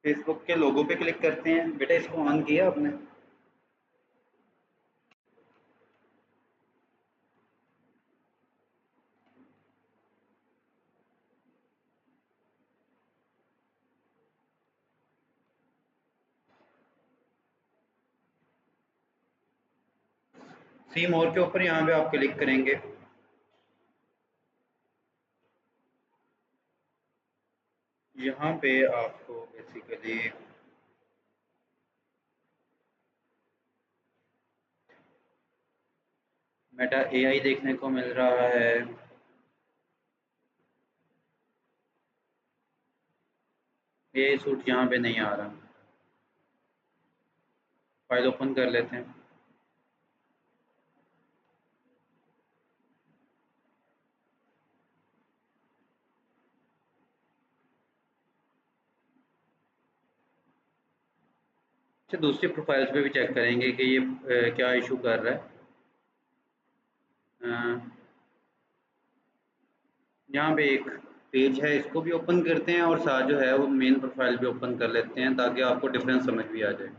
Facebook के लोगो पे click करते हैं। बेटा इसको ऑन किया आपने? सी मोर के ऊपर यहाँ पे आप क्लिक करेंगे। यहाँ पे आपको बेसिकली मेटा एआई देखने को मिल रहा है। एआई सूट यहाँ पे नहीं आ रहा। फाइल ओपन कर लेते हैं। अच्छा, दूसरी प्रोफाइल्स पे भी चेक करेंगे कि ये क्या इशू कर रहा है। यहाँ पे एक पेज है, इसको भी ओपन करते हैं और साथ जो है वो मेन प्रोफाइल भी ओपन कर लेते हैं ताकि आपको डिफरेंस समझ भी आ जाए।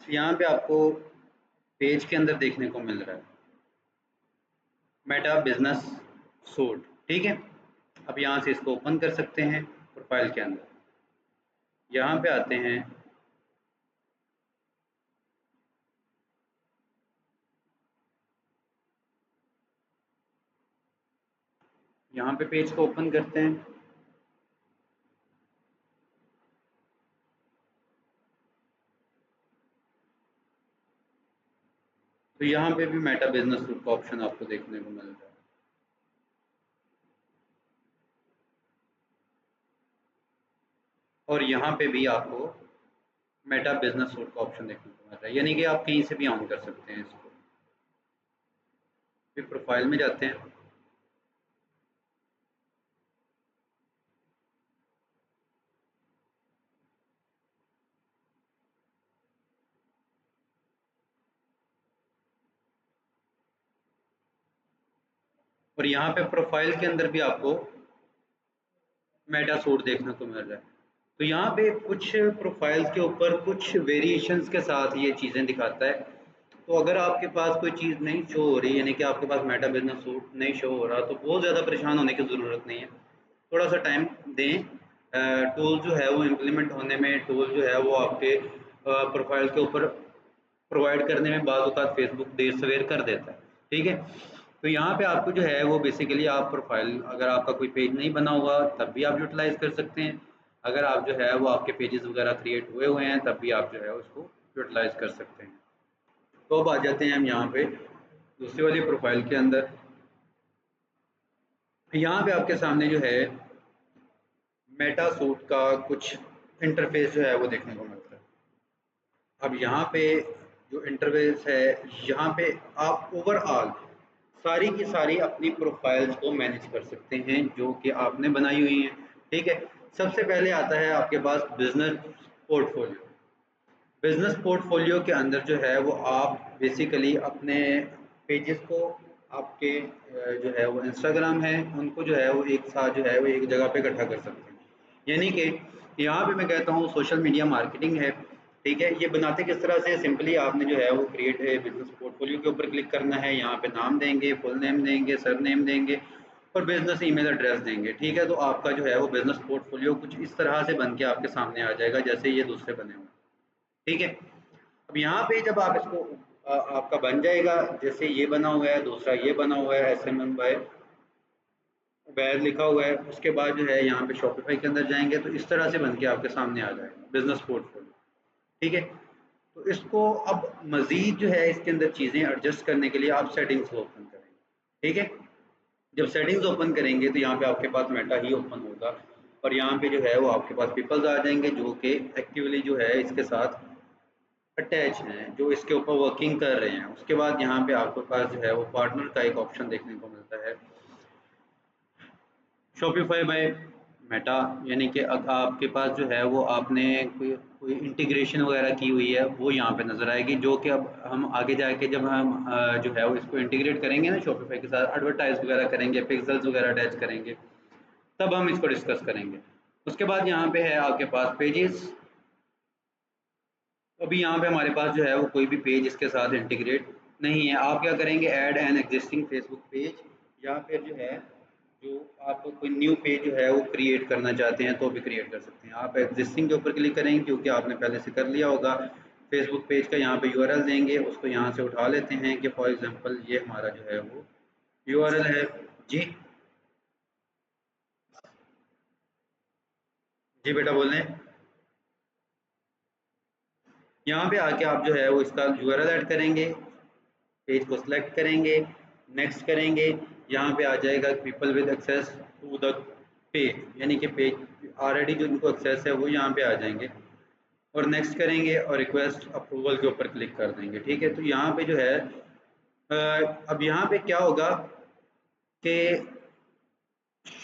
यहाँ पे आपको पेज के अंदर देखने को मिल रहा है मेटा बिजनेस सूट, ठीक है। अब यहाँ से इसको ओपन कर सकते हैं प्रोफाइल के अंदर। यहाँ पे आते हैं, यहाँ पे पेज को ओपन करते हैं। तो यहाँ पे भी मेटा बिजनेस सूट का ऑप्शन आपको देखने को मिल रहा है। और यहाँ पे भी आपको मेटा बिजनेस सूट का ऑप्शन देखने को मिल रहा है, यानी कि आप कहीं से भी ऑन कर सकते हैं इसको। फिर प्रोफाइल में जाते हैं। और यहाँ पे प्रोफाइल के अंदर भी आपको मेटा सूट देखने को मिल रहा है। तो यहाँ पे कुछ प्रोफाइल्स के ऊपर कुछ वेरिएशंस के साथ ये चीज़ें दिखाता है। तो अगर आपके पास कोई चीज़ नहीं शो हो रही, यानी कि आपके पास मेटा बिजनेस सूट नहीं शो हो रहा, तो बहुत ज़्यादा परेशान होने की ज़रूरत नहीं है। थोड़ा सा टाइम दें। टूल जो है वो इम्प्लीमेंट होने में, टूल जो है वो आपके प्रोफाइल के ऊपर प्रोवाइड करने में बाज़ औक़ात फेसबुक देर सवेर कर देता है, ठीक है। तो यहाँ पे आपको जो है वो बेसिकली आप प्रोफाइल, अगर आपका कोई पेज नहीं बना हुआ तब भी आप यूटिलाइज़ कर सकते हैं। अगर आप जो है वो आपके पेजेस वगैरह क्रिएट हुए हुए हैं तब भी आप जो है उसको यूटिलाइज़ कर सकते हैं। तो अब आ जाते हैं हम यहाँ पे दूसरी वाली प्रोफाइल के अंदर। यहाँ पे आपके सामने जो है मेटा सूट का कुछ इंटरफेस जो है वो देखने को मिलता है। अब यहाँ पे जो इंटरफेस है, यहाँ पे आप ओवरऑल सारी की सारी अपनी प्रोफाइल्स को मैनेज कर सकते हैं जो कि आपने बनाई हुई हैं, ठीक है। सबसे पहले आता है आपके पास बिजनेस पोर्टफोलियो। बिजनेस पोर्टफोलियो के अंदर जो है वो आप बेसिकली अपने पेजेस को, आपके जो है वो इंस्टाग्राम है उनको जो है वो एक साथ जो है वो एक जगह पे इकट्ठा कर सकते हैं। यानी कि यहाँ पे मैं कहता हूँ सोशल मीडिया मार्केटिंग है, ठीक है। ये बनाते किस तरह से, सिंपली आपने जो है वो क्रिएट है बिजनेस पोर्टफोलियो के ऊपर क्लिक करना है। यहाँ पे नाम देंगे, फुल नेम देंगे, सर नेम देंगे और बिजनेस ईमेल एड्रेस देंगे, ठीक है। तो आपका जो है वो बिजनेस पोर्टफोलियो कुछ इस तरह से बन के आपके सामने आ जाएगा जैसे ये दूसरे बने हुए, ठीक है। अब यहाँ पे जब आप इसको आपका बन जाएगा, जैसे ये बना हुआ है, दूसरा ये बना हुआ है, SMM बाय उबैद लिखा हुआ है, उसके बाद जो है यहाँ पे शॉपिफाई के अंदर जाएंगे तो इस तरह से बन के आपके सामने आ जाएगा बिजनेस पोर्टफोलियो, ठीक है। तो इसको अब मजीद जो है इसके अंदर चीज़ें एडजस्ट करने के लिए आप सेटिंग्स को ओपन करेंगे, ठीक है। जब सेटिंग्स ओपन करेंगे तो यहाँ पे आपके पास मेटा ही ओपन होगा और यहाँ पे जो है वो आपके पास पीपल्स आ जाएंगे जो कि एक्टिवली जो है इसके साथ अटैच हैं, जो इसके ऊपर वर्किंग कर रहे हैं। उसके बाद यहाँ पे आपके पास जो है वो पार्टनर का एक ऑप्शन देखने को मिलता है, शॉपिफाई बाय मेटा यानी कि आपके पास जो है वो आपने कोई इंटीग्रेशन वगैरह की हुई है वो यहाँ पे नज़र आएगी, जो कि अब हम आगे जाके जब हम जो है वो इसको इंटीग्रेट करेंगे ना शॉपिफाई के साथ, एडवर्टाइज वगैरह करेंगे, पिक्सेल्स वगैरह अटैच करेंगे, तब हम इसको डिस्कस करेंगे। उसके बाद यहाँ पे है आपके पास पेजेस। अभी यहाँ पे हमारे पास जो है वो कोई भी पेज इसके साथ इंटीग्रेट नहीं है। आप क्या करेंगे, add an existing Facebook page, या फिर जो है जो आप कोई न्यू पेज जो है वो क्रिएट करना चाहते हैं तो भी क्रिएट कर सकते हैं। आप एग्जिस्टिंग के ऊपर क्लिक करेंगे क्योंकि आपने पहले से कर लिया होगा। फेसबुक पेज का यहाँ पे यूआरएल देंगे, उसको यहाँ से उठा लेते हैं कि फॉर एग्जांपल ये हमारा जो है वो यूआरएल है। जी जी बेटा बोल रहे हैं। यहाँ पे आके आप जो है वो इसका यूआरएल ऐड करेंगे, पेज को सिलेक्ट करेंगे, नेक्स्ट करेंगे, यहाँ पे आ जाएगा people with access to the page, यानी कि पेज ऑलरेडी जो इनको एक्सेस है वो यहाँ पे आ जाएंगे, और नेक्स्ट करेंगे और रिक्वेस्ट अप्रूवल के ऊपर क्लिक कर देंगे। ठीक है, तो यहाँ पे जो है अब यहाँ पे क्या होगा कि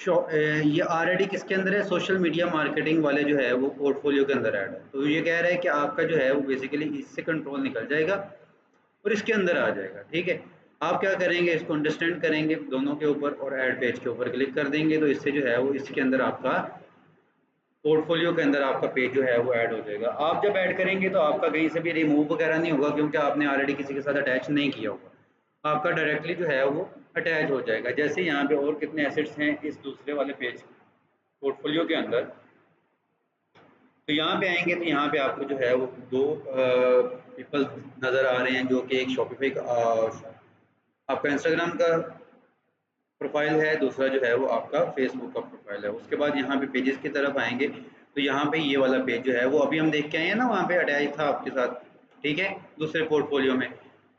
ये ऑलरेडी किसके अंदर है, सोशल मीडिया मार्केटिंग वाले जो है वो पोर्टफोलियो के अंदर ऐड है। तो ये कह रहा है कि आपका जो है वो बेसिकली इससे कंट्रोल निकल जाएगा और इसके अंदर आ जाएगा। ठीक है, आप क्या करेंगे, इसको अंडरस्टैंड करेंगे दोनों के ऊपर और ऐड पेज के ऊपर क्लिक कर देंगे, तो इससे जो है वो इसके अंदर आपका पोर्टफोलियो के अंदर आपका पेज जो है वो ऐड हो जाएगा। आप जब ऐड करेंगे तो आपका कहीं से भी रिमूव वगैरह नहीं होगा, क्योंकि आपने ऑलरेडी किसी के साथ अटैच नहीं किया होगा। आपका डायरेक्टली जो है वो अटैच हो जाएगा। जैसे यहाँ पे और कितने एसेट्स हैं इस दूसरे वाले पेज पोर्टफोलियो के अंदर, तो यहाँ पे आएंगे तो यहाँ पे आपको जो है वो दो पीपल नज़र आ रहे हैं, जो कि एक शॉपिफाई का आपका इंस्टाग्राम का प्रोफाइल है, दूसरा जो है वो आपका फेसबुक का प्रोफाइल है। उसके बाद यहाँ पे पेजेस की तरफ आएंगे तो यहाँ पे ये वाला पेज जो है वो अभी हम देख के आए हैं ना, वहाँ पे अटैच था आपके साथ। ठीक है, दूसरे पोर्टफोलियो में।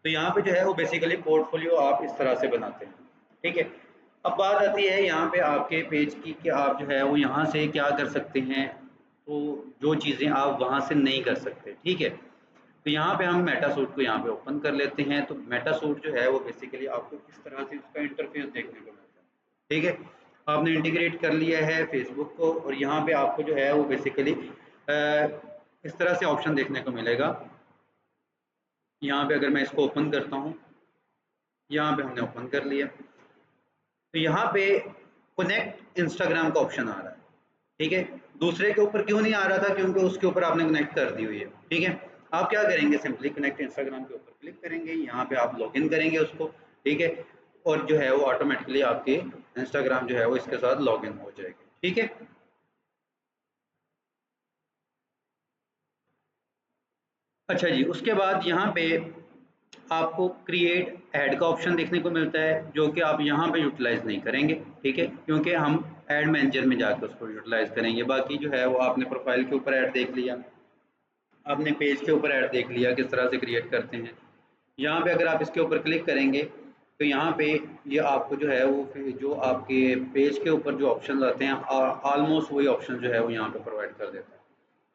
तो यहाँ पे जो है वो बेसिकली पोर्टफोलियो आप इस तरह से बनाते हैं। ठीक है, अब बात आती है यहाँ पे आपके पेज की कि आप जो है वो यहाँ से क्या कर सकते हैं, तो जो चीज़ें आप वहाँ से नहीं कर सकते। ठीक है, तो यहाँ पे हम मेटा सूट को यहाँ पे ओपन कर लेते हैं। तो मेटा सूट जो है वो बेसिकली आपको इस तरह से उसका इंटरफेस देखने को मिलता है। ठीक है, आपने इंटीग्रेट कर लिया है फेसबुक को, और यहाँ पे आपको जो है वो बेसिकली इस तरह से ऑप्शन देखने को मिलेगा। यहाँ पे अगर मैं इसको ओपन करता हूँ, यहाँ पे हमने ओपन कर लिया, तो यहाँ पे कनेक्ट इंस्टाग्राम का ऑप्शन आ रहा है। ठीक है, दूसरे के ऊपर क्यों नहीं आ रहा था, क्योंकि उसके ऊपर आपने कनेक्ट कर दी हुई है। ठीक है, आप क्या करेंगे, सिंपली कनेक्ट इंस्टाग्राम के ऊपर क्लिक करेंगे, यहाँ पे आप लॉगिन करेंगे उसको। ठीक है, और जो है वो ऑटोमेटिकली आपके इंस्टाग्राम जो है वो इसके साथ लॉगिन हो जाएगी। ठीक है, अच्छा जी, उसके बाद यहाँ पे आपको क्रिएट ऐड का ऑप्शन देखने को मिलता है, जो कि आप यहाँ पे यूटिलाइज नहीं करेंगे। ठीक है, क्योंकि हम ऐड मैनेजर में जाकर उसको यूटिलाइज करेंगे। बाकी जो है वो आपने प्रोफाइल के ऊपर ऐड देख लिया, आपने पेज के ऊपर ऐड देख लिया किस तरह से क्रिएट करते हैं। यहाँ पे अगर आप इसके ऊपर क्लिक करेंगे तो यहाँ पे ये आपको जो है वो जो आपके पेज के ऊपर जो ऑप्शन आते हैं ऑलमोस्ट वही ऑप्शन जो है वो यहाँ पे प्रोवाइड कर देता है।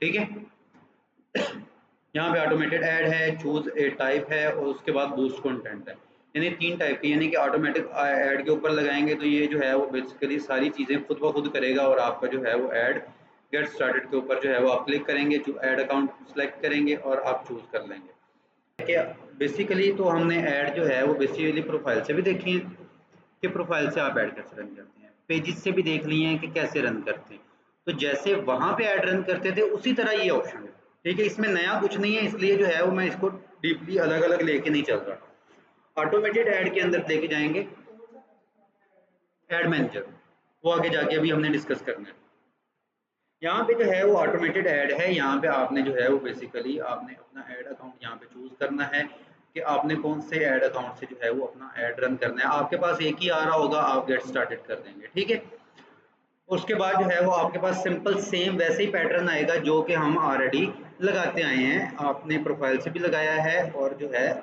ठीक है, यहाँ पे ऑटोमेटेड ऐड है, चूज ए टाइप है, और उसके बाद बूस्ट कंटेंट है। यानी तीन टाइप की, यानी कि ऑटोमेटिक ऐड के ऊपर लगाएंगे तो ये जो है वो बेसिकली सारी चीज़ें खुद ब खुद करेगा, और आपका जो है वो ऐड गेट स्टार्टेड के ऊपर जो है वो आप क्लिक करेंगे, जो ऐड अकाउंट सेलेक्ट करेंगे और आप चूज कर लेंगे। क्या बेसिकली तो हमने ऐड जो है वो बेसिकली प्रोफाइल से भी देखी है कि प्रोफाइल से आप ऐड कैसे रन करते हैं, पेजेस से भी देख लिए हैं कि कैसे रन करते हैं। तो जैसे वहां पे ऐड रन करते थे उसी तरह ये ऑप्शन है। ठीक है, इसमें नया कुछ नहीं है, इसलिए जो है वो मैं इसको डीपली अलग अलग लेके नहीं चल रहा। ऑटोमेटेड ऐड के अंदर लेके जाएंगे ऐड मैनेजर, वो आगे जाके अभी हमने डिस्कस करना है। यहाँ पे जो है वो ऑटोमेटेड ऐड है। यहाँ पे आपने जो है वो बेसिकली आपने अपना ऐड अकाउंट यहाँ पे चूज करना है कि आपने कौन से ऐड अकाउंट से जो है वो अपना ऐड रन करना है। आपके पास एक ही आ रहा होगा, आप गेट स्टार्टेड कर देंगे। ठीक है, उसके बाद जो है वो आपके पास सिंपल सेम वैसे ही पैटर्न आएगा जो कि हम ऑलरेडी लगाते आए हैं। आपने प्रोफाइल से भी लगाया है और जो है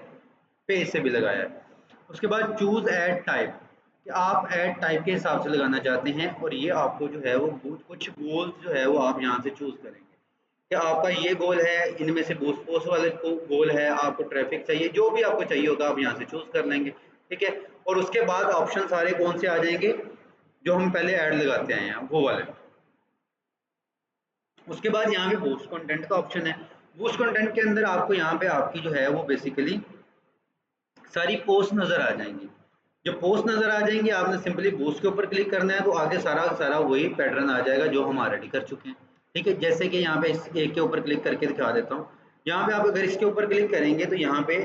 पेज से भी लगाया है। उसके बाद चूज ऐड टाइप, कि आप ऐड टाइप के हिसाब से लगाना चाहते हैं, और ये आपको जो है वो कुछ गोल्स जो है वो आप यहाँ से चूज करेंगे कि आपका ये गोल है, इनमें से बूस्ट पोस्ट वाले को गोल है, आपको ट्रैफिक चाहिए, जो भी आपको चाहिए होगा आप यहाँ से चूज कर लेंगे। ठीक है, और उसके बाद ऑप्शन सारे कौन से आ जाएंगे, जो हम पहले ऐड लगाते आए हैं वो वाले। उसके बाद यहाँ पे बूस्ट कंटेंट का ऑप्शन है। बूस्ट कंटेंट के अंदर आपको यहाँ पे आपकी जो है वो बेसिकली सारी पोस्ट नजर आ जाएंगी। जब पोस्ट नजर आ जाएंगी आपने सिंपली बूस्ट के ऊपर क्लिक करना है, तो आगे सारा सारा वही पैटर्न आ जाएगा जो हम ऑलरेडी कर चुके हैं। ठीक है, जैसे कि यहाँ पे इस एक के ऊपर क्लिक करके दिखा देता हूँ। यहाँ पे आप अगर इसके ऊपर क्लिक करेंगे तो यहाँ पे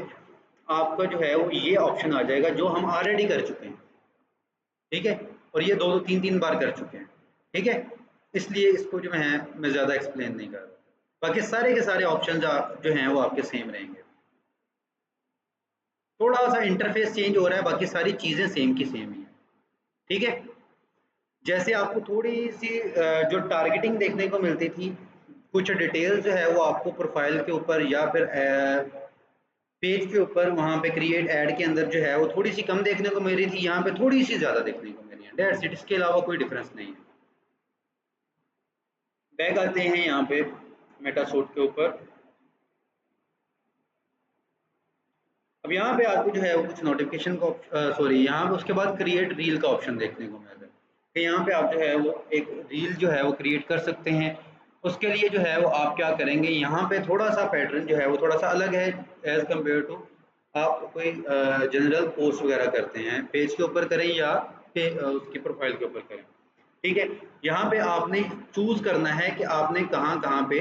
आपका जो है वो ये ऑप्शन आ जाएगा जो हम ऑलरेडी कर चुके हैं। ठीक है, और ये दो दो तीन तीन बार कर चुके हैं। ठीक है, इसलिए इसको जो है मैं ज़्यादा एक्सप्लेन नहीं कर रहा। बाकी सारे के सारे ऑप्शन जो हैं वो आपके सेम रहेंगे। थोड़ा सा इंटरफेस चेंज हो रहा है, बाकी सारी चीज़ें सेम की सेम ही है। ठीक है, जैसे आपको थोड़ी सी जो टारगेटिंग देखने को मिलती थी, कुछ डिटेल्स जो है वो आपको प्रोफाइल के ऊपर या फिर पेज के ऊपर वहाँ पे क्रिएट ऐड के अंदर जो है वो थोड़ी सी कम देखने को मिल रही थी, यहाँ पे थोड़ी सी ज़्यादा देखने को मिल रही है। दैट्स इट, इसके अलावा कोई डिफरेंस नहीं है। बैक आते हैं यहाँ पे मेटासूट के ऊपर। अब यहाँ पे आपको जो है वो कुछ नोटिफिकेशन का सॉरी यहाँ पे उसके बाद क्रिएट रील का ऑप्शन देखने को मिल रहा है कि यहाँ पे आप जो है वो एक रील जो है वो क्रिएट कर सकते हैं। उसके लिए जो है वो आप क्या करेंगे, यहाँ पे थोड़ा सा पैटर्न जो है वो थोड़ा सा अलग है एज कम्पेयर टू आप कोई जनरल पोस्ट वगैरह करते हैं, पेज के ऊपर करें या उसकी प्रोफाइल के ऊपर करें। ठीक है, यहाँ पे आपने चूज करना है कि आपने कहाँ कहाँ पे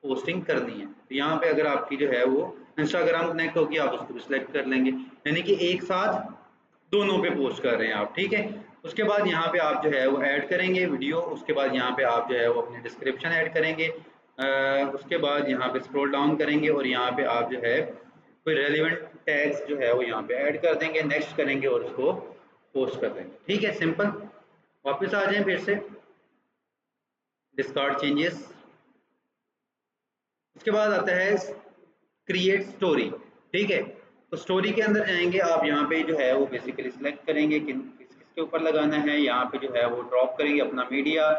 पोस्टिंग करनी है। तो यहाँ पे अगर आपकी जो है वो इंस्टाग्राम कनेक्ट होगी आप उसको भी सिलेक्ट कर लेंगे, यानी कि एक साथ दोनों पे पोस्ट कर रहे हैं आप। ठीक है, उसके बाद यहाँ पे आप जो है वो ऐड करेंगे वीडियो। उसके बाद यहाँ पे आप जो है वो अपनी डिस्क्रिप्शन ऐड करेंगे। उसके बाद यहाँ पे स्क्रॉल डाउन करेंगे और यहाँ पे आप जो है कोई रेलिवेंट टैग्स जो है वो यहाँ पे ऐड कर देंगे, नेक्स्ट करेंगे और उसको पोस्ट कर देंगे। ठीक है, सिंपल। वापस आ जाएं फिर से डिस्कार्ड चेंजेस। उसके बाद आता है क्रिएट स्टोरी। ठीक है, तो स्टोरी के अंदर जाएंगे आप, यहाँ पे जो है वो बेसिकली सिलेक्ट करेंगे कि किसके ऊपर लगाना है। यहाँ पे जो है वो ड्रॉप करेंगे अपना मीडिया,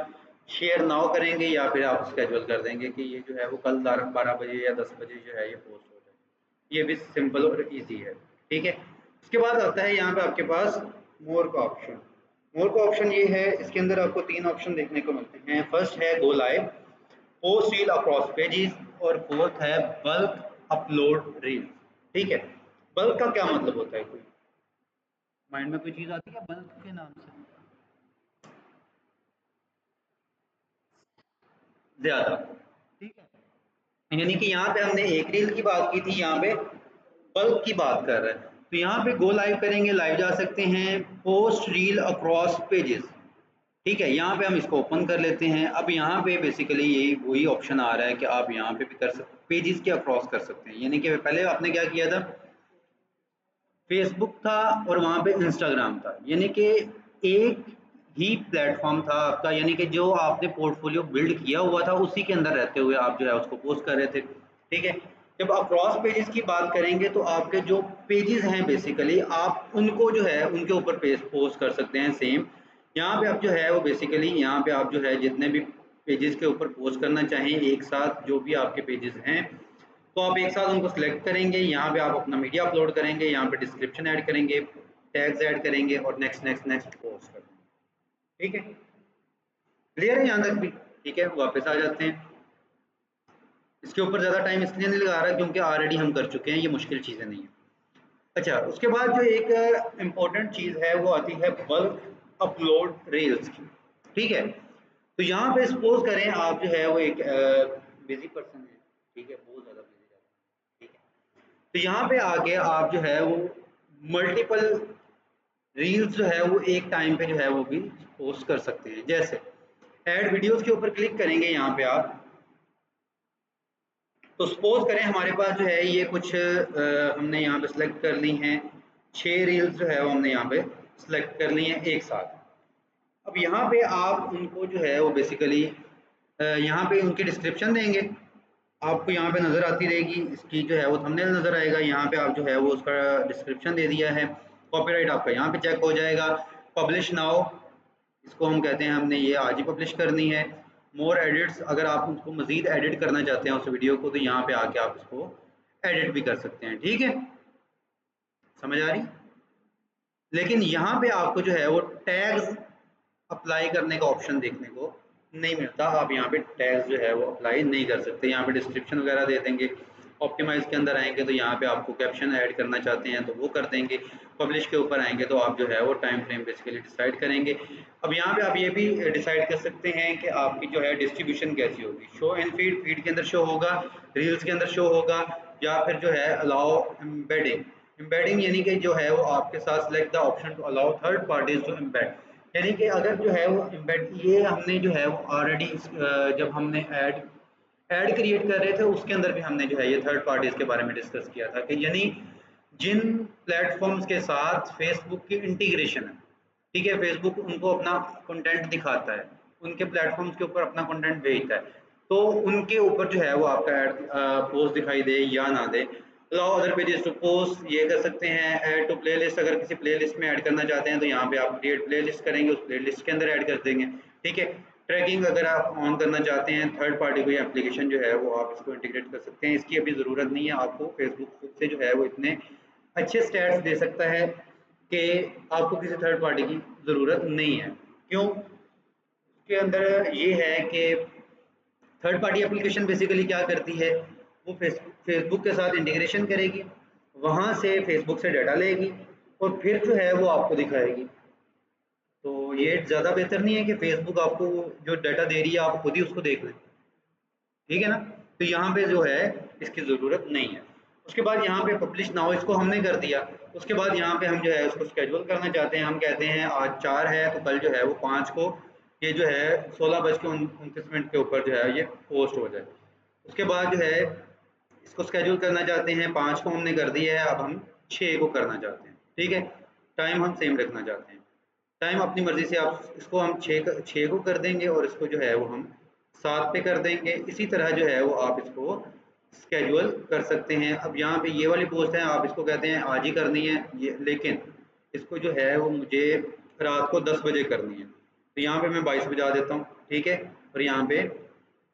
शेयर नाउ करेंगे या फिर आप स्केड्यूल कर देंगे कि ये जो है वो कल 12 बजे या 10 बजे जो है ये पोस्ट हो जाए। ये भी सिंपल और ईजी है। ठीक है, उसके बाद आता है यहाँ पे आपके पास मोर का ऑप्शन। मोर का ऑप्शन ये है, इसके अंदर आपको तीन ऑप्शन देखने को मिलते हैं। फर्स्ट है go live, post reel across pages, और फोर्थ है बल्क अपलोड रील। ठीक है, बल्क का क्या मतलब होता है? कोई माइंड में कोई चीज आती है बल्क के नाम से? ज्यादा। ठीक है, यानी कि यहाँ पे हमने एक रील की बात की थी, यहाँ पे बल्क की बात कर रहे हैं। तो यहाँ पे गो लाइव करेंगे, लाइव जा सकते हैं, पोस्ट रील अक्रॉस पेजेस। ठीक है, यहाँ पे हम इसको ओपन कर लेते हैं। अब यहाँ पे बेसिकली यही वही ऑप्शन आ रहा है कि आप यहाँ पे भी कर सकते, पेजेस के अक्रॉस कर सकते हैं। यानी कि पहले आपने क्या किया था, फेसबुक था और वहाँ पे इंस्टाग्राम था, यानी कि एक ही प्लेटफॉर्म था आपका, यानी कि जो आपने पोर्टफोलियो बिल्ड किया हुआ था उसी के अंदर रहते हुए आप जो है उसको पोस्ट कर रहे थे। ठीक है, जब आप क्रॉस पेजेस की बात करेंगे तो आपके जो पेजेस हैं बेसिकली आप उनको जो है उनके ऊपर पेज पोस्ट कर सकते हैं सेम। यहाँ पे आप जो है वो बेसिकली यहाँ पे आप जो है जितने भी पेजेस के ऊपर पोस्ट करना चाहें एक साथ, जो भी आपके पेजेस हैं, तो आप एक साथ उनको सिलेक्ट करेंगे। यहाँ पे आप अपना मीडिया अपलोड करेंगे, यहाँ पे डिस्क्रिप्शन ऐड करेंगे, टैग्स ऐड करेंगे और नेक्स्ट नेक्स्ट नेक्स्ट पोस्ट कर देंगे। ठीक है, क्लियर है यहाँ तक भी? ठीक है, वापस आ जाते हैं। इसके ऊपर ज़्यादा टाइम इसलिए नहीं लगा रहा क्योंकि ऑलरेडी हम कर चुके हैं, ये मुश्किल चीज़ें नहीं है। अच्छा, उसके बाद जो एक इम्पोर्टेंट चीज़ है वो आती है बल्क अपलोड रील्स की। ठीक है, तो यहाँ पे सपोज करें आप जो है वो एक बिजी पर्सन है। ठीक है, बहुत ज़्यादा बिजी है। ठीक है, तो यहाँ पे आके आप जो है वो मल्टीपल रील्स जो है वो एक टाइम पे जो है वो भी पोस्ट कर सकते हैं। जैसे ऐड वीडियोस के ऊपर क्लिक करेंगे यहाँ पे आप, तो सपोज करें हमारे पास जो है ये कुछ हमने यहाँ पे सिलेक्ट कर ली हैं, 6 रील्स जो है वो हमने यहाँ पे सिलेक्ट कर ली हैं एक साथ। अब यहाँ पे आप उनको जो है वो बेसिकली यहाँ पे उनकी डिस्क्रिप्शन देंगे, आपको यहाँ पे नज़र आती रहेगी। इसकी जो है वो थंबनेल नज़र आएगा, यहाँ पे आप जो है वो उसका डिस्क्रिप्शन दे दिया है। कॉपीराइट आपका यहाँ पे चेक हो जाएगा। पब्लिश नाउ, इसको हम कहते हैं हमने ये आज ही पब्लिश करनी है। मोर एडिट्स, अगर आप उसको मज़ीद एडिट करना चाहते हैं उस वीडियो को, तो यहाँ पे आके आप उसको एडिट भी कर सकते हैं। ठीक है, समझ आ रही? लेकिन यहाँ पे आपको जो है वो टैग्स अप्लाई करने का ऑप्शन देखने को नहीं मिलता, आप यहाँ पे टैग्स जो है वो अप्लाई नहीं कर सकते। यहाँ पे डिस्क्रिप्शन वगैरह दे देंगे। ऑप्टिमाइज़ के अंदर आएँगे तो यहाँ पे आपको कैप्शन ऐड करना चाहते हैं तो वो कर देंगे। पब्लिश के ऊपर आएँगे तो आप जो है वो टाइम फ्रेम बेसिकली डिसाइड करेंगे। अब यहाँ पे आप ये भी डिसाइड कर सकते हैं कि आपकी जो है डिस्ट्रीब्यूशन कैसी होगी। शो एंड फीड, फीड के अंदर शो होगा, रील्स के अंदर शो होगा, या फिर जो है अलाउ एम्बेडिंग। एम्बेडिंग यानी कि जो है वो आपके साथ select the option to allow third parties to embed, यानी कि अगर जो है वो एम्बेड, ये हमने जो है वो ऑलरेडी जब हमने ऐड क्रिएट कर रहे थे उसके अंदर भी हमने जो है ये थर्ड पार्टीज के बारे में डिस्कस किया था कि यानी जिन प्लेटफॉर्म्स के साथ फेसबुक की इंटीग्रेशन है, ठीक है, फेसबुक उनको अपना कंटेंट दिखाता है, उनके प्लेटफॉर्म्स के ऊपर अपना कंटेंट भेजता है, तो उनके ऊपर जो है वो आपका ऐड पोस्ट दिखाई दे या ना दे। Allow other pages to post, ये कर सकते हैं। ऐड टू प्लेलिस्ट, अगर किसी प्लेलिस्ट में ऐड करना चाहते हैं तो यहाँ पे आप क्रिएट प्लेलिस्ट करेंगे, उस प्लेलिस्ट के अंदर ऐड कर देंगे, ठीक है। ट्रैकिंग अगर आप ऑन करना चाहते हैं, थर्ड पार्टी कोई एप्लीकेशन जो है वो आप इसको इंटीग्रेट कर सकते हैं, इसकी अभी ज़रूरत नहीं है आपको। फेसबुक खुद से जो है वो इतने अच्छे स्टैट्स दे सकता है कि आपको किसी थर्ड पार्टी की ज़रूरत नहीं है। क्यों? उसके अंदर ये है कि थर्ड पार्टी एप्लीकेशन बेसिकली क्या करती है, वो फेसबुक के साथ इंटीग्रेशन करेगी, वहाँ से फेसबुक से डाटा लेगी और फिर जो है वो आपको दिखाएगी। तो ये ज़्यादा बेहतर नहीं है कि फेसबुक आपको जो डाटा दे रही है आप खुद ही उसको देख लें, ठीक है ना। तो यहाँ पे जो है इसकी ज़रूरत नहीं है। उसके बाद यहाँ पे पब्लिश नाउ, इसको हमने कर दिया। उसके बाद यहाँ पे हम जो है उसको स्केड्यूल करना चाहते हैं। हम कहते हैं आज 4 है तो कल जो है वो 5 को ये जो है 16:29 के ऊपर जो है ये पोस्ट हो जाए। उसके बाद जो है इसको स्केड्यूल करना चाहते हैं, 5 को हमने कर दिया है, अब हम 6 को करना चाहते हैं, ठीक है। टाइम हम सेम रखना चाहते हैं, टाइम अपनी मर्ज़ी से आप इसको हम 6 को कर देंगे और इसको जो है वो हम 7 पे कर देंगे। इसी तरह जो है वो आप इसको स्केड्यूल कर सकते हैं। अब यहाँ पे ये वाली पोस्ट है, आप इसको कहते हैं आज ही करनी है ये, लेकिन इसको जो है वो मुझे रात को 10 बजे करनी है, तो यहाँ पे मैं 22 बजा देता हूँ, ठीक है, और यहाँ पे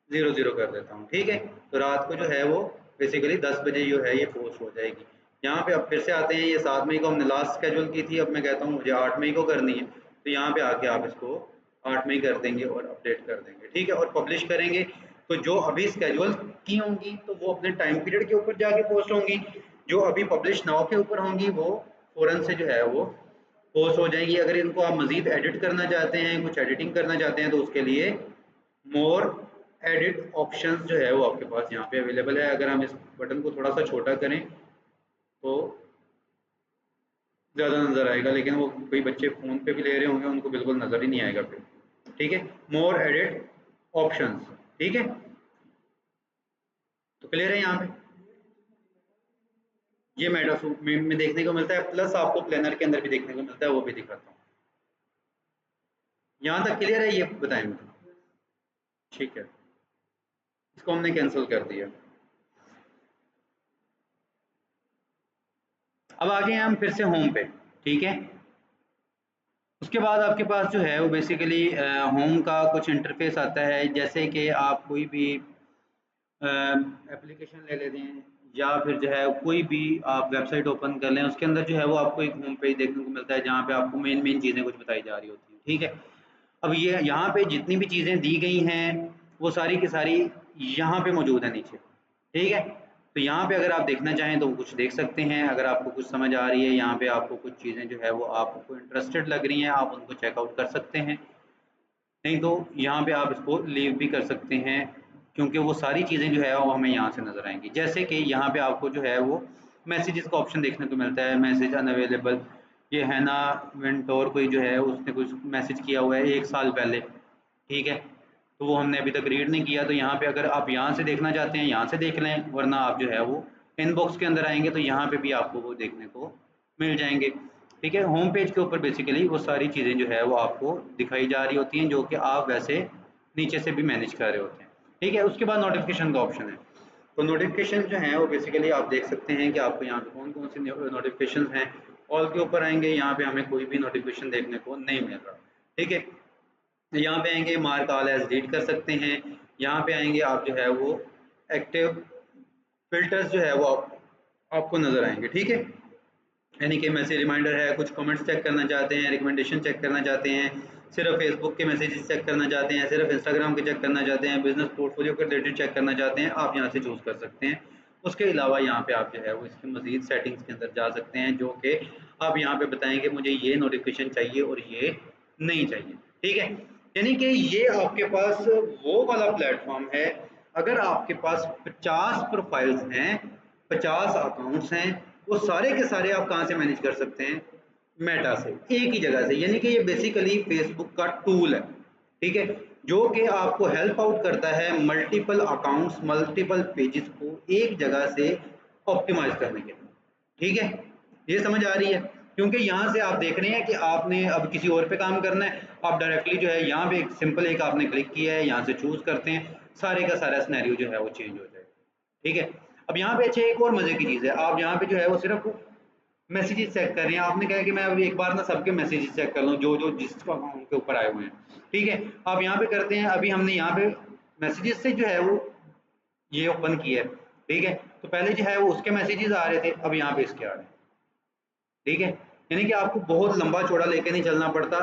00 कर देता हूँ, ठीक है। तो रात को जो है वो बेसिकली 10 बजे जो है ये पोस्ट हो जाएगी। यहाँ पे अब फिर से आते हैं, ये 7 मई को हमने लास्ट स्केड्यूल की थी, अब मैं कहता हूँ मुझे 8 मई को करनी है, तो यहाँ पे आके आप इसको 8 मई कर देंगे और अपडेट कर देंगे, ठीक है, और पब्लिश करेंगे। तो जो अभी स्केड्यूल की होंगी तो वो अपने टाइम पीरियड के ऊपर जाके पोस्ट होंगी, जो अभी पब्लिश नाउ के ऊपर होंगी वो फ़ौरन से जो है वो पोस्ट हो जाएगी। अगर इनको आप मज़ीद एडिट करना चाहते हैं, कुछ एडिटिंग करना चाहते हैं, तो उसके लिए मोर एडिट ऑप्शंस जो है वो आपके पास यहाँ पे अवेलेबल है। अगर हम इस बटन को थोड़ा सा छोटा करें तो ज़्यादा नज़र आएगा, लेकिन वो कोई बच्चे फ़ोन पे भी ले रहे होंगे उनको बिल्कुल नज़र ही नहीं आएगा फिर, ठीक है। मोर एडिट ऑप्शंस, ठीक है, तो क्लियर है यहाँ पे। ये मेटासूट में देखने को मिलता है, प्लस आपको प्लानर के अंदर भी देखने को मिलता है, वो भी दिखाता हूँ। यहाँ तक क्लियर है, ये बताएं मुझे, ठीक है। इसको हमने कैंसिल कर दिया। अब आगे हैं हम फिर से होम पे, ठीक है। उसके बाद आपके पास जो है वो बेसिकली होम का कुछ इंटरफेस आता है, जैसे कि आप कोई भी एप्लीकेशन ले लेते हैं या फिर जो है कोई भी आप वेबसाइट ओपन कर लें, उसके अंदर जो है वो आपको एक होम पेज देखने को मिलता है जहाँ पे आपको मेन मेन चीज़ें कुछ बताई जा रही होती हैं, ठीक है। अब ये यहाँ पे जितनी भी चीज़ें दी गई हैं वो सारी की सारी यहाँ पे मौजूद है नीचे, ठीक है। तो यहाँ पे अगर आप देखना चाहें तो वो कुछ देख सकते हैं। अगर आपको कुछ समझ आ रही है, यहाँ पे आपको कुछ चीज़ें जो है वो आपको इंटरेस्टेड लग रही हैं, आप उनको चेकआउट कर सकते हैं। नहीं तो यहाँ पे आप इसको लीव भी कर सकते हैं, क्योंकि वो सारी चीज़ें जो है वो हमें यहाँ से नज़र आएंगी। जैसे कि यहाँ पे आपको जो है वो मैसेजेस का ऑप्शन देखने को मिलता है, मैसेज अनअवेलेबल। ये है ना वेंटोर कोई जो है उसने कुछ मैसेज किया हुआ है 1 साल पहले, ठीक है, तो वो हमने अभी तक रीड नहीं किया। तो यहाँ पे अगर आप यहाँ से देखना चाहते हैं यहाँ से देख लें, वरना आप जो है वो इनबॉक्स के अंदर आएंगे तो यहाँ पे भी आपको वो देखने को मिल जाएंगे, ठीक है। होम पेज के ऊपर बेसिकली वो सारी चीज़ें जो है वो आपको दिखाई जा रही होती हैं, जो कि आप वैसे नीचे से भी मैनेज कर रहे होते हैं, ठीक है। उसके बाद नोटिफिकेशन का ऑप्शन है, तो नोटिफिकेशन जो है वो बेसिकली आप देख सकते हैं कि आपको यहाँ पे कौन कौन सी नोटिफिकेशन हैं। ऑल के ऊपर आएंगे, यहाँ पे हमें कोई भी नोटिफिकेशन देखने को नहीं मिल रहा, ठीक है। यहाँ पे आएंगे मार्क ऑल एज रीड कर सकते हैं। यहाँ पे आएंगे आप जो है वो एक्टिव फिल्टर्स जो है वो आपको नज़र आएंगे, ठीक है। यानी कि मैसेज रिमाइंडर है, कुछ कमेंट्स चेक करना चाहते हैं, रिकमेंडेशन चेक करना चाहते हैं, सिर्फ फेसबुक के मैसेजेस चेक करना चाहते हैं, सिर्फ इंस्टाग्राम के चेक करना चाहते हैं, बिजनेस पोर्टफोलियो के रिलेटेड चेक करना चाहते हैं, आप यहाँ से चूज़ कर सकते हैं। उसके अलावा यहाँ पे आप जो है वो इसकी मज़ीद सेटिंग्स के अंदर जा सकते हैं, जो कि आप यहाँ पे बताएंगे मुझे ये नोटिफिकेशन चाहिए और ये नहीं चाहिए, ठीक है। यानी कि ये आपके पास वो वाला प्लेटफॉर्म है, अगर आपके पास 50 प्रोफाइल्स हैं, 50 अकाउंट्स हैं, वो सारे के सारे आप कहाँ से मैनेज कर सकते हैं? मेटा से, एक ही जगह से। यानी कि ये बेसिकली फेसबुक का टूल है, ठीक है, जो कि आपको हेल्प आउट करता है मल्टीपल अकाउंट्स, मल्टीपल पेजेस को एक जगह से ऑप्टिमाइज करने के लिए, ठीक है। ये समझ आ रही है? क्योंकि यहाँ से आप देख रहे हैं कि आपने अब किसी और पे काम करना है, आप डायरेक्टली जो है यहाँ पे एक सिंपल एक आपने क्लिक किया है, यहाँ से चूज करते हैं, सारे का सारा सिनेरियो जो है वो चेंज हो जाएगा, ठीक है। अब यहाँ पे अच्छा एक और मजे की चीज़ है, आप यहाँ पे जो है वो सिर्फ मैसेजेस चेक कर रहे हैं, आपने कहा कि मैं अभी एक बार ना सबके मैसेजेस चेक कर लूँ जो जो जिस अकाउंट के ऊपर आए हुए हैं, ठीक है। आप यहाँ पे करते हैं, अभी हमने यहाँ पे मैसेजेस से जो है वो ये ओपन किया है, ठीक है। तो पहले जो है वो उसके मैसेजेस आ रहे थे, अब यहाँ पे इसके आ रहे हैं, ठीक है। यानी कि आपको बहुत लंबा चौड़ा लेके नहीं चलना पड़ता,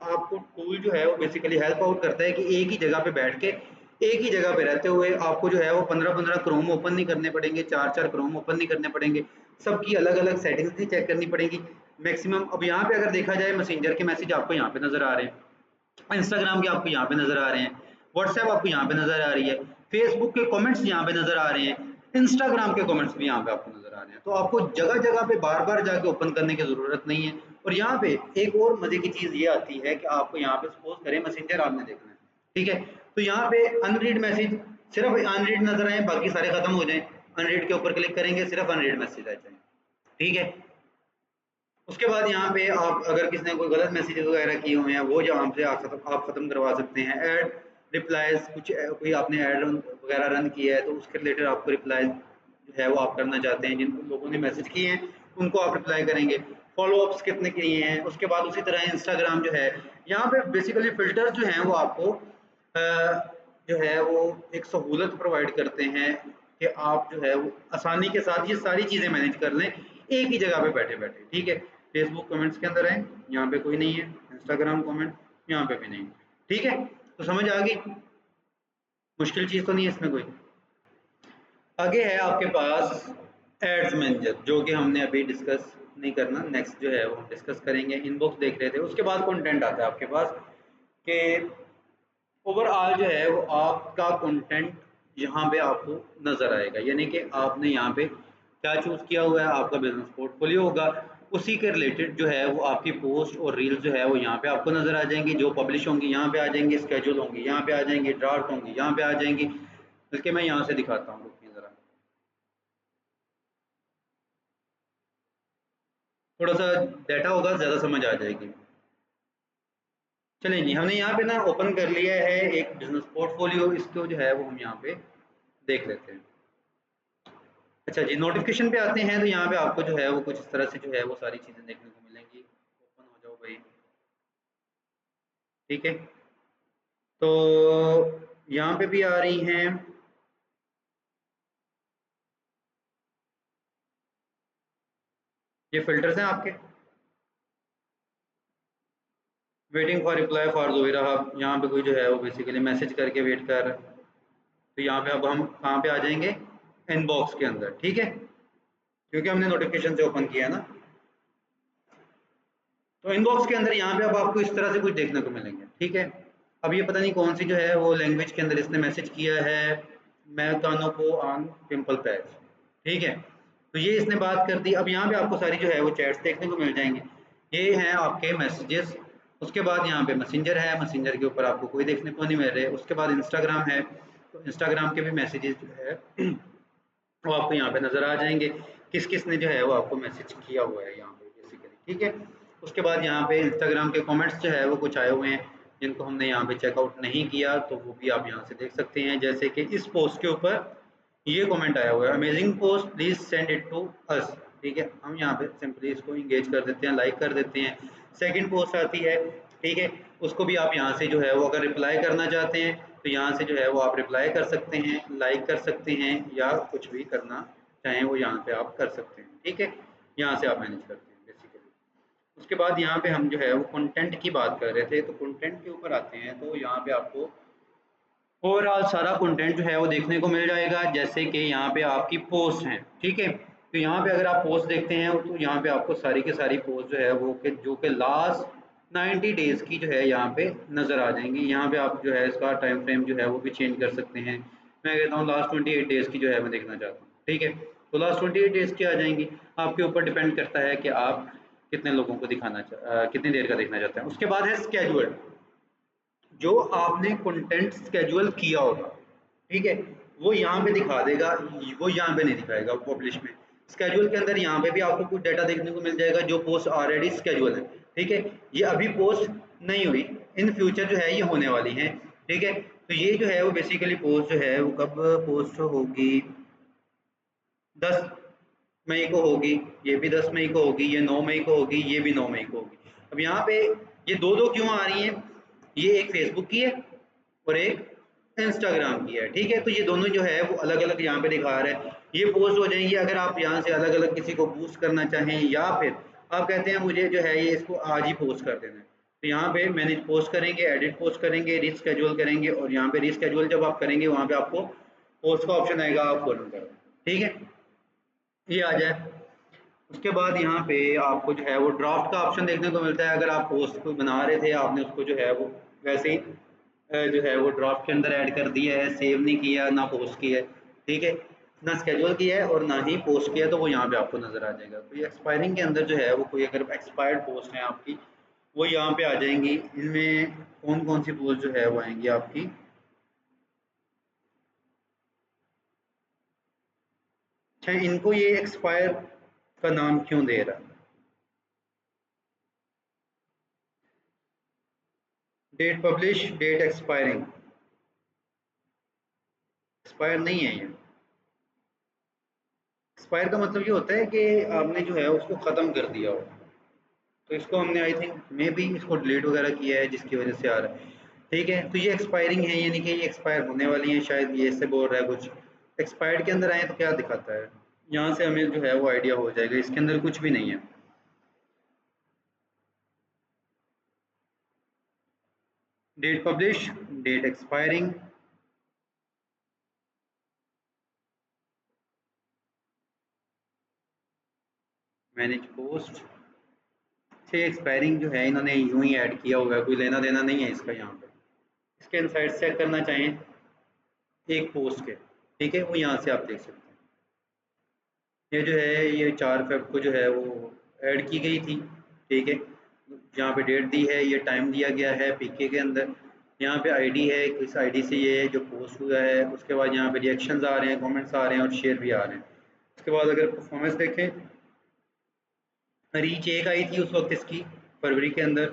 आपको टूल जो है वो बेसिकली हेल्प आउट करता है कि एक ही जगह पे बैठ के, एक ही जगह पे रहते हुए आपको जो है वो 15-15 क्रोम ओपन नहीं करने पड़ेंगे, 4-4 क्रोम ओपन नहीं करने पड़ेंगे, सबकी अलग अलग सेटिंग्स नहीं चेक करनी पड़ेगी मैक्सिमम। अब यहाँ पे अगर देखा जाए, मैसेंजर के मैसेज आपको यहाँ पे नजर आ रहे हैं, इंस्टाग्राम के आपको यहाँ पे नजर आ रहे हैं, व्हाट्सएप आपको यहाँ पे नजर आ रही है, फेसबुक के कमेंट्स यहाँ पे नजर आ रहे हैं, इंस्टाग्राम के कमेंट्स भी यहाँ पे आपको नजर आ रहे हैं। तो आपको जगह जगह पे बार बार जाके ओपन करने की जरूरत नहीं है। और यहाँ पे एक और मजे की चीज ये आती है कि आपको यहाँ पे सपोज करें मैसेंजर आपने देखना है, ठीक है, तो यहाँ पे अनरीड मैसेज, सिर्फ अनरीड नजर आए, बाकी सारे खत्म हो जाए, अनरीड के ऊपर क्लिक करेंगे, सिर्फ अनरीड मैसेज आ जाए, ठीक है। उसके बाद यहाँ पे आप अगर किसी ने कोई गलत मैसेज वगैरह किए हुए हैं, वो जहाँ से आप खत्म करवा सकते हैं। ऐड रिप्लाईज, कुछ कोई आपने ऐड वगैरह रन किया है तो उसके रिलेटेड आपको रिप्लाई जो है वो आप करना चाहते हैं, जिन लोगों ने मैसेज किए हैं उनको आप रिप्लाई करेंगे। फॉलो अप्स कितने किए हैं, उसके बाद उसी तरह इंस्टाग्राम जो है, यहाँ पे बेसिकली फिल्टर जो हैं वो आपको जो है वो एक सहूलत प्रोवाइड करते हैं कि आप जो है वो आसानी के साथ ये सारी चीज़ें मैनेज कर लें एक ही जगह पे बैठे बैठे, ठीक है। फेसबुक कमेंट्स के अंदर है, यहाँ पे कोई नहीं है, इंस्टाग्राम कमेंट यहाँ पे भी नहीं, ठीक है। तो समझ आ गई, मुश्किल चीज़ तो नहीं है इसमें कोई। आगे है आपके पास एड्स मैनेजर, जो कि हमने अभी डिस्कस नहीं करना, नेक्स्ट जो है वो हम डिस्कस करेंगे। इनबॉक्स देख रहे थे, उसके बाद कंटेंट आता है आपके पास कि ओवरऑल जो है वो आपका कंटेंट यहाँ पे आपको नज़र आएगा। यानी कि आपने यहाँ पे क्या चूज़ किया हुआ है, आपका बिजनेस पोर्टफोलियो होगा, उसी के रिलेटेड जो है वो आपकी पोस्ट और रील्स जो है वो यहाँ पे आपको नज़र आ जाएंगी, जो पब्लिश होंगी यहाँ पे आ जाएंगी, स्केड्यूल होंगी यहाँ पे आ जाएंगी, ड्राफ्ट होंगी यहाँ पे आ जाएंगी। बल्कि मैं यहाँ से दिखाता हूँ, रुकिए ज़रा, थोड़ा सा डाटा होगा, ज़्यादा समझ आ जाएगी। चलिए जी, हमने यहाँ पे ना ओपन कर लिया है एक बिजनेस पोर्टफोलियो, इसको जो है वो हम यहाँ पे देख लेते हैं। अच्छा जी, नोटिफिकेशन पे आते हैं तो यहाँ पे आपको जो है वो कुछ इस तरह से जो है वो सारी चीज़ें देखने को मिलेंगी। ओपन हो जाओ भाई, ठीक है। तो यहाँ पे भी आ रही हैं, ये फिल्टर्स हैं आपके। Waiting for reply for Zohira hub, यहाँ पे कोई जो है वो बेसिकली मैसेज करके वेट कर रहा है। तो यहाँ पे अब हम कहाँ पे आ जाएंगे, इनबॉक्स के अंदर, ठीक है, क्योंकि हमने नोटिफिकेशन से ओपन किया है ना। तो इनबॉक्स के अंदर यहाँ पे अब आपको इस तरह से कुछ देखने को मिलेंगे, ठीक है। अब ये पता नहीं कौन सी जो है वो लैंग्वेज के अंदर इसने मैसेज किया है, मैं कानों को ऑन पिंपल पैच, ठीक है। तो ये इसने बात कर दी। अब यहाँ पे आपको सारी जो है वो चैट्स देखने को मिल जाएंगे, ये हैं आपके मैसेजेस। उसके बाद यहाँ पे मैसेंजर है, मैसेंजर के ऊपर आपको कोई देखने को नहीं मिल रहे। उसके बाद इंस्टाग्राम है, तो इंस्टाग्राम के भी मैसेजेस जो है वो आपको यहाँ पे नज़र आ जाएंगे, किस किस ने जो है वो आपको मैसेज किया हुआ है यहाँ पे बेसिकली, ठीक है। उसके बाद यहाँ पे इंस्टाग्राम के कमेंट्स जो है वो कुछ आए हुए हैं, जिनको हमने यहाँ पे चेकआउट नहीं किया, तो वो भी आप यहाँ से देख सकते हैं। जैसे कि इस पोस्ट के ऊपर ये कमेंट आया हुआ है, amazing post please send it to us, ठीक है। हम यहाँ पे सिंपली इसको इंगेज कर देते हैं, लाइक कर देते हैं। सेकंड पोस्ट आती है, ठीक है, उसको भी आप यहाँ से जो है वो अगर रिप्लाई करना चाहते हैं तो यहाँ से जो है वो आप रिप्लाई कर सकते हैं, लाइक कर सकते हैं, या कुछ भी करना चाहें वो यहाँ पे आप कर सकते हैं, ठीक है। यहाँ से आप मैनेज करते हैं बेसिकली। उसके बाद यहाँ पे हम जो है वो कंटेंट की बात कर रहे थे, तो कंटेंट के ऊपर आते हैं। तो यहाँ पे आपको ओवरऑल सारा कंटेंट जो है वो देखने को मिल जाएगा। जैसे कि यहाँ पे आपकी पोस्ट हैं, ठीक है। तो यहाँ पे अगर आप पोस्ट देखते हैं तो यहाँ पे आपको सारी की सारी पोस्ट जो है वो जो कि लास्ट 90 डेज की जो है यहाँ पे नज़र आ जाएंगी। यहाँ पे आप जो है इसका टाइम फ्रेम जो है वो भी चेंज कर सकते हैं। मैं कहता हूँ लास्ट 28 डेज की जो है मैं देखना चाहता हूँ, ठीक है। तो लास्ट 28 डेज की आ जाएंगी। आपके ऊपर डिपेंड करता है कि आप कितने लोगों को कितनी देर का देखना चाहते हैं। उसके बाद है स्केजुअल, जो आपने कंटेंट स्केड्यूल किया होगा, ठीक है, वो यहाँ पे दिखा देगा, वो यहाँ पे नहीं दिखाएगा पब्लिश में। स्केड्यूल के अंदर यहाँ पे भी आपको कुछ डाटा देखने को मिल जाएगा जो पोस्ट ऑलरेडी स्केड्यूल है, ठीक है। ये अभी पोस्ट नहीं हुई, इन फ्यूचर जो है ये होने वाली हैं, ठीक है। तो ये जो है वो बेसिकली पोस्ट जो है वो कब पोस्ट होगी, 10 मई को होगी, ये भी 10 मई को होगी, ये 9 मई को होगी, ये भी 9 मई को होगी। अब यहाँ पे ये दो दो क्यों आ रही हैं, ये एक फेसबुक की है और एक इंस्टाग्राम की है, ठीक है। तो ये दोनों जो है वो अलग अलग यहाँ पे दिखा रहे हैं, ये पोस्ट हो जाएंगी। अगर आप यहाँ से अलग अलग किसी को बूस्ट करना चाहें, या फिर आप कहते हैं मुझे जो है ये इसको आज ही पोस्ट कर देना है, तो यहाँ पे मैनेज पोस्ट करेंगे, एडिट पोस्ट करेंगे, रीस्केड्यूल करेंगे, और यहाँ पे रीस्केड्यूल जब आप करेंगे वहाँ पे आपको पोस्ट का ऑप्शन आएगा, आप फॉरन कर दें, ठीक है, ये आ जाए। उसके बाद यहाँ पे आपको जो है वो ड्राफ्ट का ऑप्शन देखने को मिलता है। अगर आप पोस्ट को बना रहे थे, आपने उसको जो है वो वैसे ही जो है वो ड्राफ्ट के अंदर ऐड कर दिया है, सेव नहीं किया, ना पोस्ट किया है, ठीक है, ना स्केड्यूल किया है और ना ही पोस्ट किया, तो वो यहाँ पे आपको नज़र आ जाएगा। तो ये एक्सपायरिंग के अंदर जो है वो कोई अगर एक्सपायर्ड पोस्ट है आपकी, वो यहाँ पे आ जाएंगी। इनमें कौन कौन सी पोस्ट जो है वो आएंगी आपकी, अच्छा इनको ये एक्सपायर का नाम क्यों दे रहा है, date publish, date expiring, expire नहीं है ये। एक्सपायर का मतलब ये होता है कि आपने जो है उसको ख़त्म कर दिया हो। तो इसको हमने आई थिंक मे बी इसको डिलीट वगैरह किया है जिसकी वजह से आ रहा है, ठीक है। तो ये एक्सपायरिंग है, यानी कि ये एक्सपायर होने वाली है, शायद ये इससे बोल रहा है कुछ। एक्सपायर्ड के अंदर आए तो क्या दिखाता है, यहाँ से हमें जो है वो आइडिया हो जाएगा, इसके अंदर कुछ भी नहीं है। Date publish, date expiring, manage post से एक्सपायरिंग जो है इन्होंने यूं ही ऐड किया हुआ है, कोई लेना देना नहीं है इसका। यहाँ पे इसके इनसाइड चेक करना चाहें एक पोस्ट के, ठीक है, वो यहाँ से आप देख सकते हैं। ये जो है ये 4 फ़रवरी को जो है वो ऐड की गई थी, ठीक है। यहाँ पे डेट दी है, ये टाइम दिया गया है पीके के अंदर, यहाँ पे आईडी है, किस आईडी से ये जो पोस्ट हुआ है। उसके बाद यहाँ पे रिएक्शंस आ रहे हैं, कमेंट्स आ रहे हैं और शेयर भी आ रहे हैं। उसके बाद अगर परफॉर्मेंस देखें, रीच एक आई थी उस वक्त इसकी फरवरी के अंदर,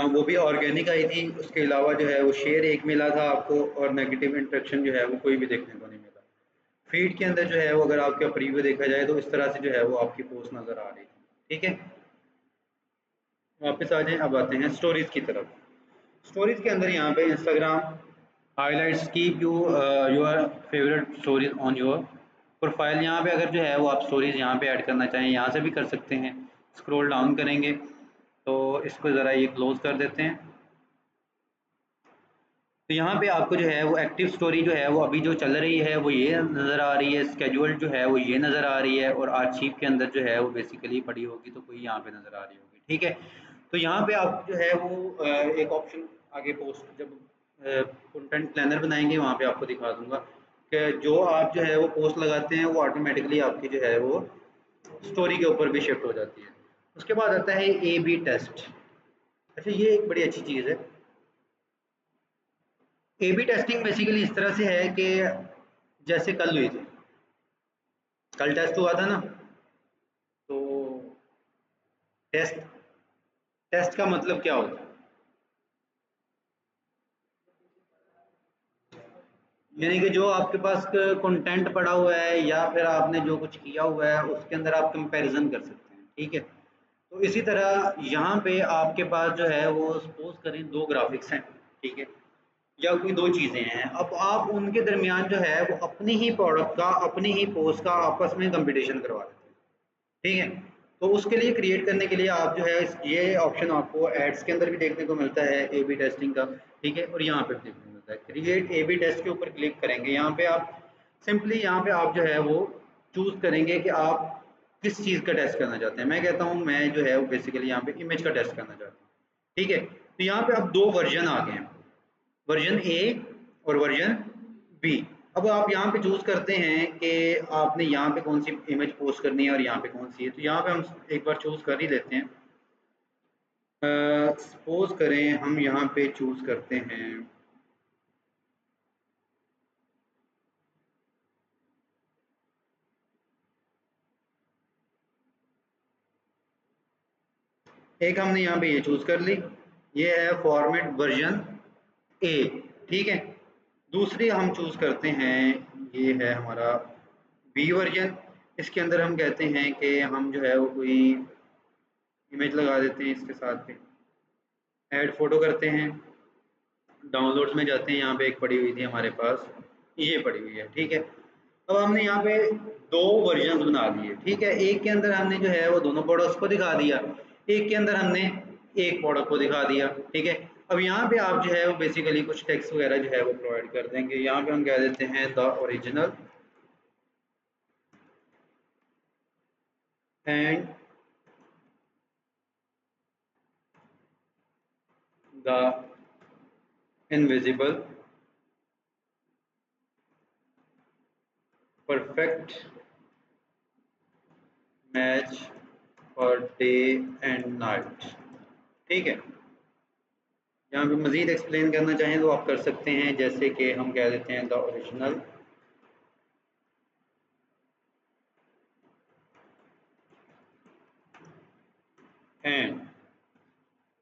वो भी ऑर्गेनिक आई थी। उसके अलावा जो है वो शेयर एक मिला था आपको, और नेगेटिव इंट्रैक्शन जो है वो कोई भी देखने को नहीं मिला। फीड के अंदर जो है वो अगर आपका प्रीव्यू देखा जाए तो इस तरह से जो है वो आपकी पोस्ट नज़र आ रही थी, ठीक है। वापस आ जाएं, अब आते हैं स्टोरीज की तरफ। स्टोरीज के अंदर यहाँ पे Instagram highlights keep you your favourite stories on your profile. यहाँ पे अगर जो है वो आप स्टोरीज यहाँ पे ऐड करना चाहें, यहाँ से भी कर सकते हैं। स्क्रॉल डाउन करेंगे तो इसको ज़रा ये क्लोज कर देते हैं। तो यहाँ पे आपको जो है वो एक्टिव स्टोरी जो है वो अभी जो चल रही है वो ये नज़र आ रही है, स्केड्यूल जो है वो ये नज़र आ रही है, और आर्शीव के अंदर जो है वो बेसिकली पड़ी होगी तो कोई यहाँ पे नज़र आ रही होगी, ठीक है। तो यहाँ पे आप जो है वो एक ऑप्शन आगे पोस्ट जब कंटेंट प्लानर बनाएंगे वहाँ पे आपको दिखा दूंगा कि जो आप जो है वो पोस्ट लगाते हैं वो ऑटोमेटिकली आपकी जो है वो स्टोरी के ऊपर भी शिफ्ट हो जाती है। उसके बाद आता है ए बी टेस्ट। अच्छा ये एक बड़ी अच्छी चीज़ है। ए बी टेस्टिंग बेसिकली इस तरह से है कि जैसे कल हुई थी, कल टेस्ट हुआ था ना, तो टेस्ट टेस्ट का मतलब क्या होता है, यानी कि जो आपके पास कंटेंट पड़ा हुआ है या फिर आपने जो कुछ किया हुआ है उसके अंदर आप कंपैरिजन कर सकते हैं, ठीक है। तो इसी तरह यहाँ पे आपके पास जो है वो सपोज करें दो ग्राफिक्स हैं, ठीक है, या कोई दो चीज़ें हैं। अब आप उनके दरमियान जो है वो अपनी ही प्रोडक्ट का, अपनी ही पोस्ट का आपस में कंपटीशन करवा देते हैं, ठीक है। तो उसके लिए क्रिएट करने के लिए आप जो है ये ऑप्शन आपको एड्स के अंदर भी देखने को मिलता है ए बी टेस्टिंग का, ठीक है, और यहाँ पे भी देखने को मिलता है। क्रिएट ए बी टेस्ट के ऊपर क्लिक करेंगे, यहाँ पे आप सिंपली यहाँ पे आप जो है वो चूज़ करेंगे कि आप किस चीज़ का टेस्ट करना चाहते हैं। मैं कहता हूँ मैं जो है वो बेसिकली यहाँ पे इमेज का टेस्ट करना चाहता हूँ, ठीक है। तो यहाँ पे अब दो वर्जन आ गए हैं, वर्जन ए और वर्जन बी। अब आप यहाँ पे चूज करते हैं कि आपने यहाँ पे कौन सी इमेज पोस्ट करनी है और यहाँ पे कौन सी है। तो यहाँ पे हम एक बार चूज कर ही लेते हैं। सपोज करें हम यहाँ पे चूज करते हैं एक, हमने यहाँ पे ये चूज कर ली, ये है फॉर्मेट वर्जन ए, ठीक है। दूसरी हम चूज करते हैं, ये है हमारा बी वर्जन। इसके अंदर हम कहते हैं कि हम जो है वो कोई इमेज लगा देते हैं इसके साथ पे, ऐड फोटो करते हैं, डाउनलोड्स में जाते हैं, यहाँ पे एक पड़ी हुई थी हमारे पास, ये पड़ी हुई है, ठीक है। अब हमने यहाँ पे दो वर्जन बना लिए, ठीक है। एक के अंदर हमने जो है वो दोनों प्रोडक्ट्स को दिखा दिया, एक के अंदर हमने एक प्रोडक्ट को दिखा दिया, ठीक है। अब यहाँ पे आप जो है वो बेसिकली कुछ टेक्स्ट वगैरह जो है वो प्रोवाइड कर देंगे। यहाँ पे हम कह देते हैं the original and the invisible perfect match for day and night, ठीक है। यहाँ पे मज़ीद एक्सप्लेन करना चाहें तो आप कर सकते हैं, जैसे कि हम कह देते हैं the original and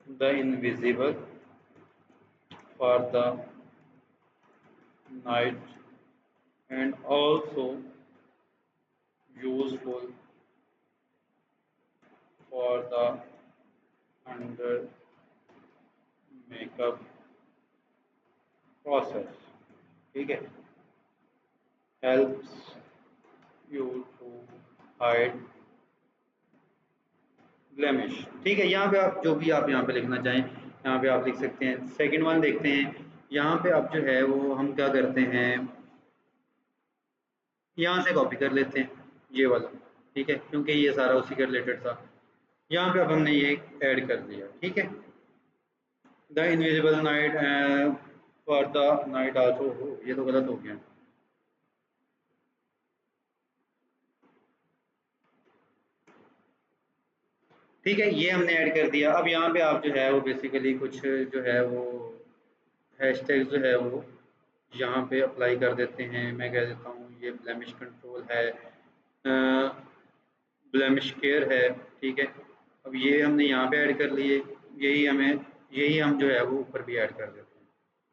the invisible for the night and also useful for the under makeup process, ठीक है। Helps you to hide blemish, ठीक है। यहाँ पे आप जो भी आप यहाँ पे लिखना चाहें यहाँ पे आप लिख सकते हैं। सेकंड वन देखते हैं, यहाँ पे आप जो है वो हम क्या करते हैं, यहाँ से कॉपी कर लेते हैं ये वाला, ठीक है, क्योंकि ये सारा उसी के रिलेटेड था। यहाँ पे अब हमने ये ऐड कर दिया, ठीक है। The invisible night for the night also, ये तो गलत हो गया, ठीक है। ये हमने ऐड कर दिया। अब यहाँ पे आप जो है वो बेसिकली कुछ जो है वो हैशटैग जो है वो यहाँ पे अप्लाई कर देते हैं। मैं कह देता हूँ ये ब्लेमिश कंट्रोल है, ब्लेमिश केयर है, ठीक है। अब ये हमने यहाँ पे ऐड कर लिए, यही हम जो है वो ऊपर भी ऐड कर देते हैं।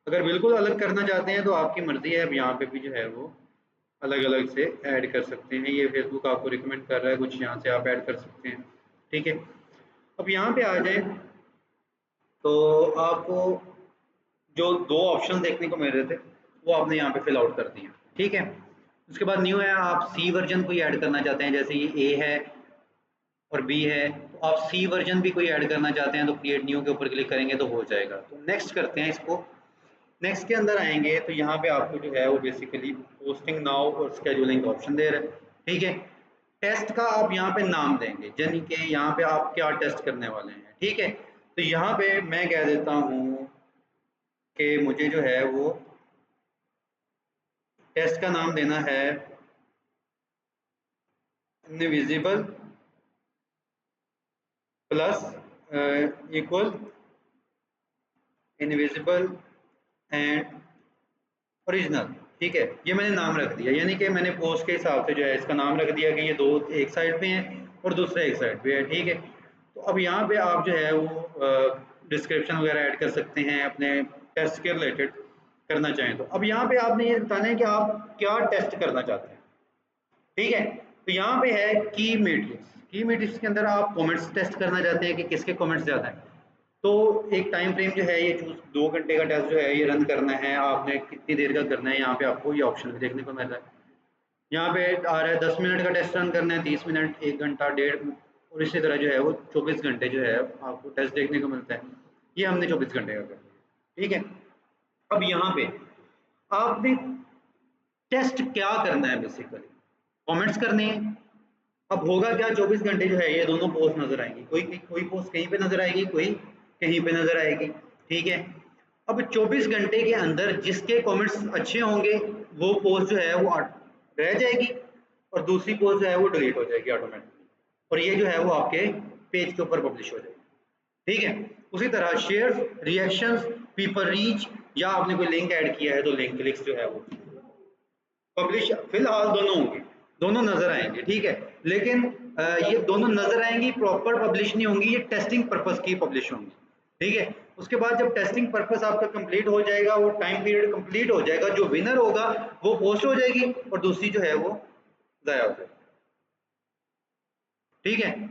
अगर बिल्कुल अलग करना चाहते हैं तो आपकी मर्जी है, अब यहाँ पे भी जो है वो अलग अलग से ऐड कर सकते हैं। ये फेसबुक आपको रिकमेंड कर रहा है, कुछ यहाँ से आप ऐड कर सकते हैं, ठीक है। अब यहाँ पे आ जाए तो आपको जो दो ऑप्शन देखने को मिल रहे थे वो आपने यहाँ पे फिल आउट कर दिए, ठीक है। उसके बाद न्यू है, आप सी वर्जन कोई ऐड करना चाहते हैं, जैसे ये ए है और बी है, तो आप सी वर्जन भी कोई ऐड करना चाहते हैं तो क्रिएट न्यू के ऊपर क्लिक करेंगे तो हो जाएगा। तो नेक्स्ट करते हैं इसको। नेक्स्ट के अंदर आएंगे तो यहाँ पे आपको जो है वो बेसिकली पोस्टिंग नाउ और स्केड्यूलिंग का ऑप्शन दे रहा है, ठीक है। टेस्ट का आप यहाँ पे नाम देंगे, यानी कि यहाँ पे आप क्या टेस्ट करने वाले हैं, ठीक है। तो यहाँ पे मैं कह देता हूँ कि मुझे जो है वो टेस्ट का नाम देना है invisible plus equal invisible and original, ठीक है। ये मैंने नाम रख दिया, यानी कि मैंने पोस्ट के हिसाब से जो है इसका नाम रख दिया कि ये दो एक साइड पे हैं और दूसरा एक साइड पे है, ठीक है। तो अब यहाँ पे आप जो है वो डिस्क्रिप्शन वगैरह ऐड कर सकते हैं अपने टेस्ट के रिलेटेड करना चाहें तो। अब यहाँ पे आपने ये बताना है कि आप क्या टेस्ट करना चाहते हैं, ठीक है। तो यहाँ पे है की मैट्रिक्स, की मैट्रिक्स के अंदर आप कमेंट्स टेस्ट करना चाहते हैं कि किसके कमेंट्स ज़्यादा हैं। तो एक टाइम फ्रेम जो है ये चूज 2 घंटे का टेस्ट जो है ये रन करना है, आपने कितनी देर का करना है, यहाँ पे आपको ये ऑप्शन भी देखने को मिल रहा है। यहाँ पे आ रहा है 10 मिनट का टेस्ट रन करना है, 30 मिनट, 1 घंटा, डेढ़, और इसी तरह जो है वो 24 घंटे जो है आपको टेस्ट देखने को मिलता है। ये हमने 24 घंटे का कर दिया, ठीक है। अब यहाँ पे आपने टेस्ट क्या करना है, बेसिकली कमेंट्स करने हैं। अब होगा क्या, 24 घंटे जो है ये दोनों पोस्ट नजर आएंगी, कोई कोई पोस्ट कहीं पे नजर आएगी, कोई कहीं पे नजर आएगी, ठीक है। अब 24 घंटे के अंदर जिसके कमेंट्स अच्छे होंगे वो पोस्ट जो है वो रह जाएगी, और दूसरी पोस्ट जो है वो डिलीट हो जाएगी ऑटोमेटिकली, और ये जो है वो आपके पेज के ऊपर पब्लिश हो जाएगी, ठीक है। उसी तरह शेयर, रिएक्शंस, पीपल रीच, या आपने कोई लिंक ऐड किया है तो लिंक क्लिक्स जो है वो पब्लिश फिलहाल दोनों होंगे, दोनों नजर आएंगे, ठीक है। लेकिन ये दोनों नजर आएंगी, प्रॉपर पब्लिश नहीं होंगी, ये टेस्टिंग पर्पस की पब्लिश होंगी, ठीक है। उसके बाद जब टेस्टिंग पर्पस आपका कंप्लीट हो जाएगा, वो टाइम पीरियड कंप्लीट हो जाएगा, जो विनर होगा वो पोस्ट हो जाएगी और दूसरी जो है वो जाया हो जाएगी, ठीक है।